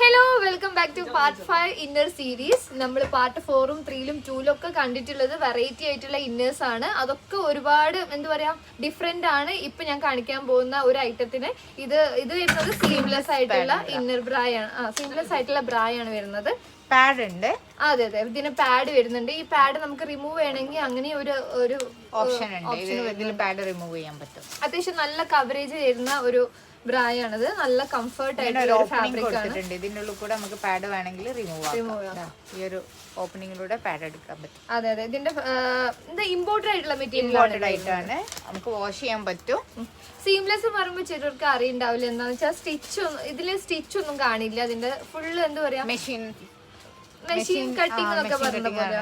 Hello, welcome back to part 5 in our series. നമ്മൾ part 4ഉം 3ലും 2ലും ഒക്കെ കണ്ടിട്ടുള്ളത് വെറൈറ്റി ആയിട്ടുള്ള ഇന്നേഴ്സ് ആണ്. അതൊക്കെ ഒരുപാട് എന്താ പറയാ ഡിഫറെന്റ് ആണ്. ഇപ്പൊ ഞാൻ കാണിക്കാൻ പോകുന്ന ഒരു ഐറ്റത്തിന് ഇത് വരുന്നത് സീംലെസ് ആയിട്ടുള്ള ഇന്നർ ബ്രായാണ്. സീംലെസ് ആയിട്ടുള്ള ബ്രായാണ് വരുന്നത്. പാഡ് ഉണ്ട്. അതെ അതെ, ഇതിന് പാഡ് വരുന്നുണ്ട്. ഈ പാഡ് നമുക്ക് റിമൂവ് ചെയ്യണമെങ്കിൽ അങ്ങനെ ഒരു ഓപ്ഷൻ ഉണ്ട്. പാഡ് റിമൂവ് ചെയ്യാൻ പറ്റും. അത്യാവശ്യം നല്ല കവറേജ് വരുന്ന ഒരു ബ്രായാണത്. നല്ല കംഫർട്ട് ആയിട്ടുള്ള ഒരു ഫാബ്രിക് ആണ്. ഇതിന്റെ ഉള്ളിൽ കൂടെ നമുക്ക് പാഡ് വേണമെങ്കിൽ റിമൂവ് ചെയ്യാം. ഈ ഒരു ഓപ്പണിങ്ങിലൂടെ പാഡ് എടുക്കാൻ പറ്റും. അതെ അതെ, ഇതിന്റെ ഇമ്പോർട്ടഡ് ആയിട്ടുള്ള മെറ്റീരിയൽ ആയിട്ടാണ്. നമുക്ക് വാഷ് ചെയ്യാൻ പറ്റും. സീംലെസ് പറയുമ്പോൾ ചിലർക്ക് അറിയണ്ടാവില്ല. എന്താന്ന് വെച്ചാൽ ഇതില് സ്റ്റിച്ച് ഒന്നും കാണില്ല. അതിന്റെ ഫുള്ള് എന്താ പറയാ മെഷീൻ കട്ടിങ് എന്നൊക്കെ പറഞ്ഞ പോലെ.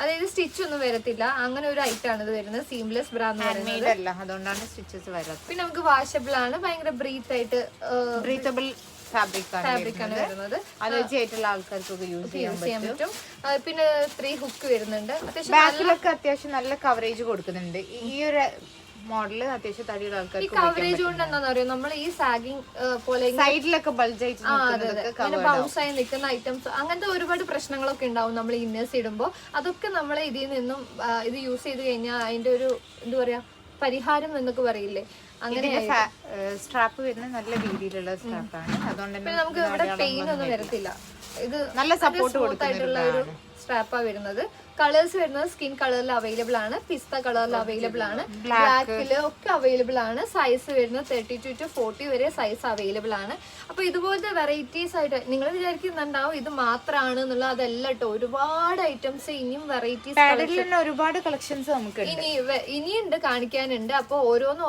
അതായത് സ്റ്റിച്ച് ഒന്നും വരത്തില്ല. അങ്ങനെ ഒരു ഐറ്റം ആണ് ഇത് വരുന്നത്. സീംലെസ് ബ്രാ എന്ന് പറയുന്നത്. അതുകൊണ്ടാണ് സ്റ്റിച്ചസ് വരാത്തത്. പിന്നെ നമുക്ക് വാഷബിൾ ആണ്. ഭയങ്കര ബ്രീത്തബിൾ ഫാബ്രിക് ആണ് വരുന്നത്. ആൾക്കാർക്ക് യൂസ് ചെയ്യാൻ പറ്റും. പിന്നെ 3 ഹുക്ക് വരുന്നുണ്ട്. ബാക്കിലൊക്കെ അത്യാവശ്യം നല്ല കവറേജ് കൊടുക്കുന്നുണ്ട്. ഈ ഒരു മോഡല് അത്യാവശ്യം തടിയുള്ള ആൾക്കാർക്ക് ഈ കവറേജ് കൊണ്ട് എന്താണെന്ന് അറിയോ, നമ്മൾ ഈ സാഗിങ് പോലെ സൈഡിലൊക്കെ ബൾജായിട്ട് ബൗൺസായി നിൽക്കുന്ന ഐറ്റംസ്, അങ്ങനത്തെ ഒരുപാട് പ്രശ്നങ്ങളൊക്കെ ഉണ്ടാവും നമ്മൾ ഇന്നേഴ്സ് ഇടുമ്പോൾ. അതൊക്കെ നമ്മൾ ഇതിൽ നിന്നും ഇത് യൂസ് ചെയ്ത് കഴിഞ്ഞാൽ അതിന്റെ ഒരു എന്താ പറയാ പരിഹാരം എന്നൊക്കെ പറയില്ലേ, അങ്ങനെ സ്ട്രാപ്പ് വരുന്നത് നല്ല രീതിയിലുള്ള സ്ട്രാപ്പാണ്. അതുകൊണ്ട് നമുക്ക് ഇവിടെ പെയിൻ ഒന്നും വരത്തില്ല. ഇത് നല്ല സപ്പോർട്ട് കൊടുത്തിട്ടുള്ള ഒരു സ്ട്രാപ്പാ വരുന്നത്. കളേഴ്സ് വരുന്നത് സ്കിൻ കളറിൽ അവൈലബിൾ ആണ്, പിസ്ത കളറിൽ അവൈലബിൾ ആണ്, ബ്ലാക്കില് ഒക്കെ അവൈലബിൾ ആണ്. സൈസ് വരുന്നത് 32 to 40 വരെ സൈസ് അവൈലബിൾ ആണ്. അപ്പൊ ഇതുപോലത്തെ വെറൈറ്റീസ് ആയിട്ട് നിങ്ങൾ വിചാരിക്കുന്നുണ്ടാവും ഇത് മാത്രമാണ് എന്നുള്ള. അതല്ല കേട്ടോ, ഒരുപാട് ഐറ്റംസ് ഇനിയും വെറൈറ്റീസ് ഒരുപാട് കളക്ഷൻസ് നമുക്ക് ഇനിയുണ്ട്, കാണിക്കാനുണ്ട്. അപ്പൊ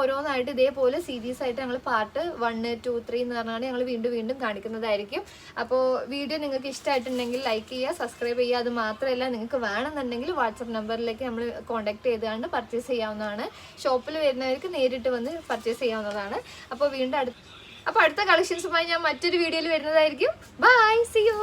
ഓരോന്നായിട്ട് ഇതേപോലെ സീരീസ് ആയിട്ട് ഞങ്ങൾ പാർട്ട് 1, 2, 3 എന്ന് പറഞ്ഞാൽ ഞങ്ങൾ വീണ്ടും കാണിക്കുന്നതായിരിക്കും. അപ്പോൾ വീഡിയോ നിങ്ങൾക്ക് ഇഷ്ടമായിട്ടുണ്ടെങ്കിൽ ലൈക്ക് ചെയ്യുക, സബ്സ്ക്രൈബ് ചെയ്യുക. അത് മാത്രമല്ല, നിങ്ങൾക്ക് വേണമെന്നുണ്ടെങ്കിൽ വാട്സപ്പ് നമ്പറിലേക്ക് നമ്മൾ കോൺടാക്ട് ചെയ്തുകൊണ്ട് പർച്ചേസ് ചെയ്യാവുന്നതാണ്. ഷോപ്പിൽ വരുന്നവർക്ക് നേരിട്ട് വന്ന് പർച്ചേസ് ചെയ്യാവുന്നതാണ്. അപ്പോൾ അടുത്ത കളക്ഷൻസുമായി ഞാൻ മറ്റൊരു വീഡിയോയിൽ വരുന്നതായിരിക്കും. Bye, see U.